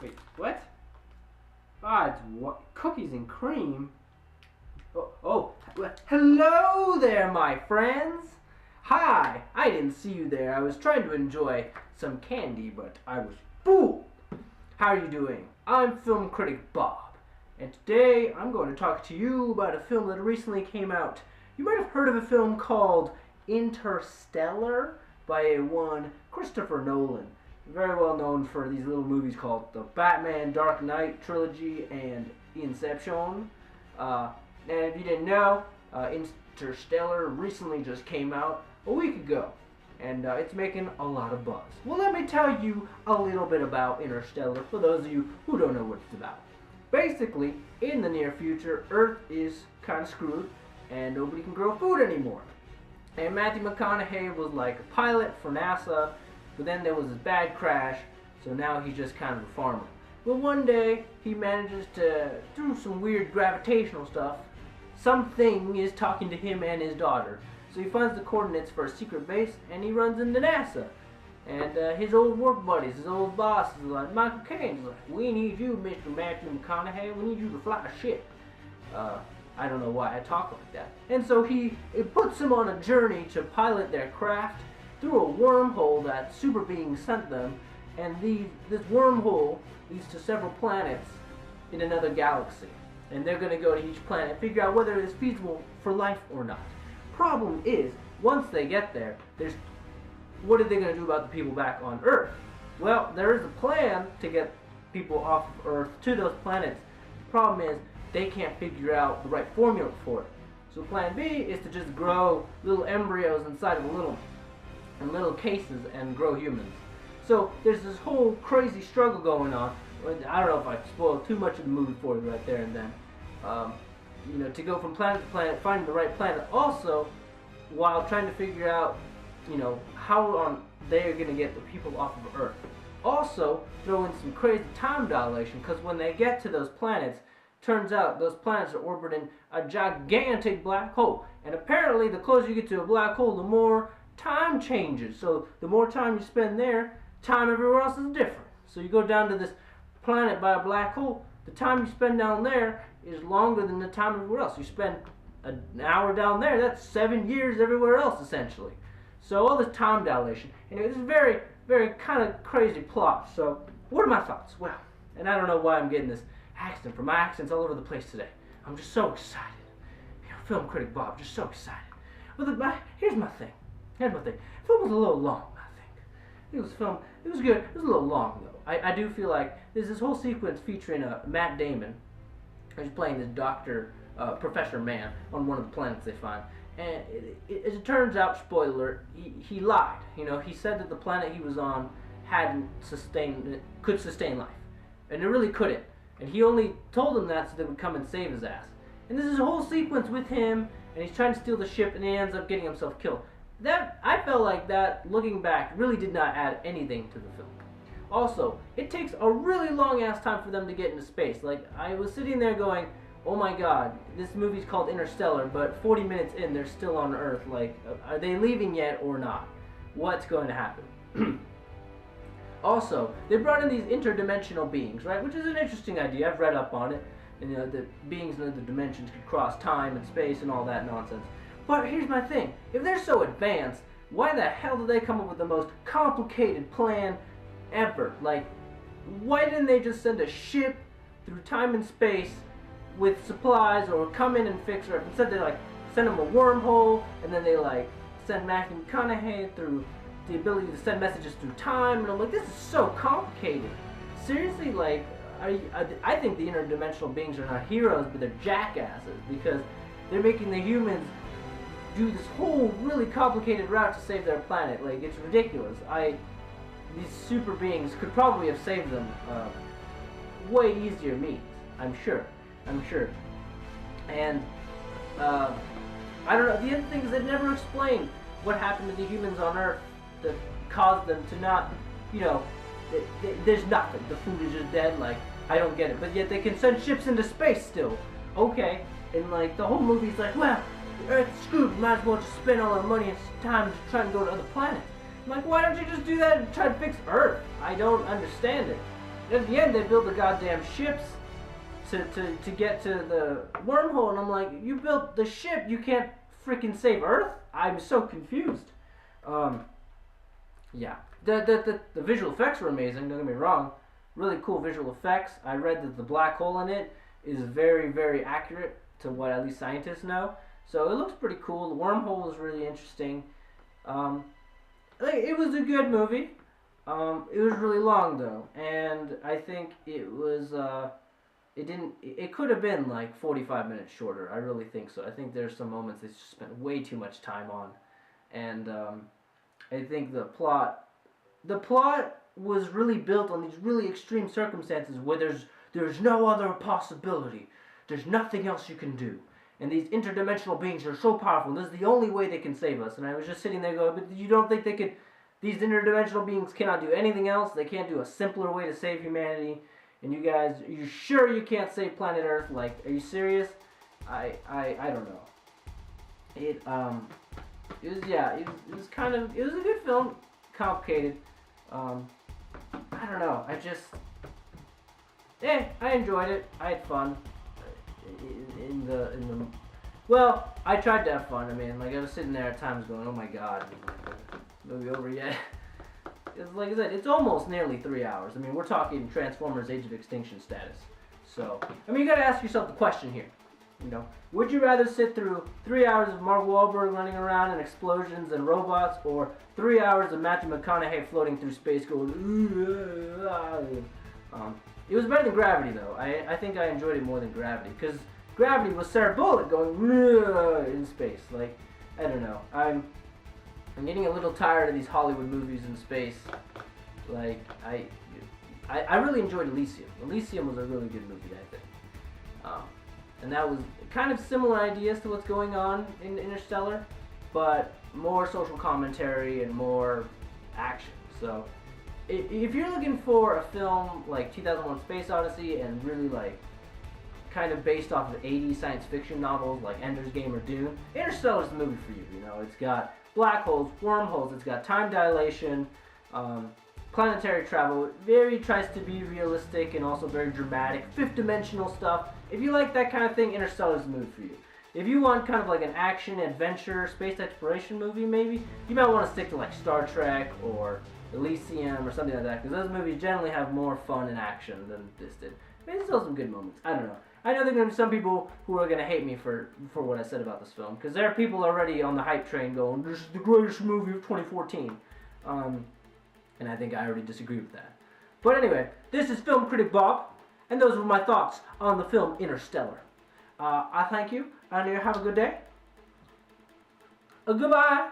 Wait, what? Ah, it's what? Cookies and cream? Hello there, my friends! Hi! I didn't see you there. I was trying to enjoy some candy, but I was fooled. How are you doing? I'm film critic Bob, and today I'm going to talk to you about a film that recently came out. You might have heard of a film called Interstellar by one Christopher Nolan. Very well known for these little movies called the Batman Dark Knight trilogy and Inception. And if you didn't know, Interstellar recently just came out a week ago, and it's making a lot of buzz. Well, let me tell you a little bit about Interstellar for those of you who don't know what it's about. Basically, in the near future, Earth is kind of screwed, and nobody can grow food anymore. And Matthew McConaughey was like a pilot for NASA, but then there was this bad crash, so now he's just kind of a farmer. But one day, he manages to, through some weird gravitational stuff, something is talking to him and his daughter. So he finds the coordinates for a secret base, and he runs into NASA. And his old work buddies, his old boss, is like, Michael Caine's like, we need you, Mr. Matthew McConaughey, we need you to fly a ship. I don't know why I talk like that. And so it puts him on a journey to pilot their craft through a wormhole that super beings sent them, and this wormhole leads to several planets in another galaxy. And they're going to go to each planet and figure out whether it is feasible for life or not. Problem is, once they get there, what are they going to do about the people back on Earth? Well, there is a plan to get people off of Earth to those planets. The problem is, they can't figure out the right formula for it. So plan B is to just grow little embryos inside of little cases and grow humans. So there's this whole crazy struggle going on. I don't know if I spoiled too much of the movie for you right there and then. To go from planet to planet, finding the right planet, also while trying to figure out, how they're going to get the people off of Earth. Also, throw in some crazy time dilation, because when they get to those planets, turns out those planets are orbiting a gigantic black hole. And apparently, the closer you get to a black hole, the more time changes. So the more time you spend there, time everywhere else is different. So you go down to this planet by a black hole, the time you spend down there is longer than the time everywhere else. You spend an hour down there, that's 7 years everywhere else, essentially. So all this time dilation. Anyway, this is very, very kind of crazy plot. So what are my thoughts? Well, and I don't know why I'm getting this accent, from my accents all over the place today. I'm just so excited. Film critic Bob, just so excited. Well, here's my thing. The film was a little long, I think. It was good. It was a little long, though. I do feel like there's this whole sequence featuring Matt Damon, who's playing this doctor, Professor Man, on one of the planets they find. And as it turns out, spoiler, he lied. He said that the planet he was on could sustain life. And it really couldn't. And he only told them that so they would come and save his ass. And there's a whole sequence with him, and he's trying to steal the ship, and he ends up getting himself killed. I felt like that, looking back, really did not add anything to the film. Also, it takes a really long ass time for them to get into space. Like, I was sitting there going, oh my god, this movie's called Interstellar, but 40 minutes in, they're still on Earth. Like, are they leaving yet or not? What's going to happen? Also, they brought in these interdimensional beings, right? Which is an interesting idea. I've read up on it. And, the beings in other dimensions could cross time and space and all that nonsense. But here's my thing. If they're so advanced, why the hell did they come up with the most complicated plan ever? Like, why didn't they just send a ship through time and space with supplies, or come in and fix Earth? Instead, they send them a wormhole, and then they send Matthew McConaughey through the ability to send messages through time. And I'm like, this is so complicated. Seriously, I think the interdimensional beings are not heroes, but they're jackasses, because they're making the humans do this whole really complicated route to save their planet. Like, it's ridiculous. These super beings could probably have saved them way easier means. I'm sure. And I don't know. The other thing is they've never explained what happened to the humans on Earth that caused them to not, there's nothing. The food is just dead. Like, I don't get it. But yet they can send ships into space still. Okay. And the whole movie's like, well, the Earth's screwed. We might as well just spend all our money and time to try and go to other planets. I'm like, why don't you just do that and try to fix Earth? I don't understand it. at the end they build the goddamn ships to get to the wormhole, and I'm like, you built the ship, you can't freaking save Earth? I'm so confused. Yeah, the visual effects were amazing, don't get me wrong. Really cool visual effects. I read that the black hole in it is very, very accurate to what at least scientists know. So it looks pretty cool. The wormhole was really interesting. It was a good movie. It was really long though, and I think it was. It could have been like 45 minutes shorter. I really think so. I think there's some moments they spent way too much time on, and I think the plot was really built on these really extreme circumstances where there's no other possibility. There's nothing else you can do. And these interdimensional beings are so powerful. This is the only way they can save us. And I was just sitting there going, but you don't think they could... These interdimensional beings cannot do anything else? They can't do a simpler way to save humanity? And you guys, are you sure you can't save planet Earth? Like, are you serious? I don't know. It was a good film. Complicated. I don't know. I enjoyed it. I had fun. Well, I tried to have fun. I mean, like, I was sitting there at times going, oh my god, movie over yet? It's like I said, it's almost nearly 3 hours. I mean, we're talking Transformers Age of Extinction status. So, I mean, you gotta ask yourself the question here. You know, would you rather sit through 3 hours of Mark Wahlberg running around and explosions and robots, or 3 hours of Matthew McConaughey floating through space going, it was better than Gravity, though. I think I enjoyed it more than Gravity, because Gravity was Sarah Bullock going in space. Like, I don't know. I'm getting a little tired of these Hollywood movies in space. Like, I really enjoyed Elysium. Elysium was a really good movie, I think. And that was kind of similar ideas to what's going on in Interstellar, but more social commentary and more action. So, if you're looking for a film like 2001: Space Odyssey and really like kind of based off of 80s science fiction novels like Ender's Game or Dune, Interstellar's the movie for you. You know, it's got black holes, wormholes, it's got time dilation, planetary travel. It tries to be realistic and also very dramatic, fifth-dimensional stuff. If you like that kind of thing, Interstellar's the movie for you. If you want kind of like an action, adventure, space exploration movie, maybe, you might want to stick to like Star Trek or Elysium or something like that, because those movies generally have more fun and action than this did. Maybe still some good moments. I don't know. I know there are going to be some people who are going to hate me for what I said about this film, because there are people already on the hype train going, this is the greatest movie of 2014. And I think I already disagree with that. But anyway, this is Film Critic Bob, and those were my thoughts on the film Interstellar. I thank you, and you have a good day. Goodbye.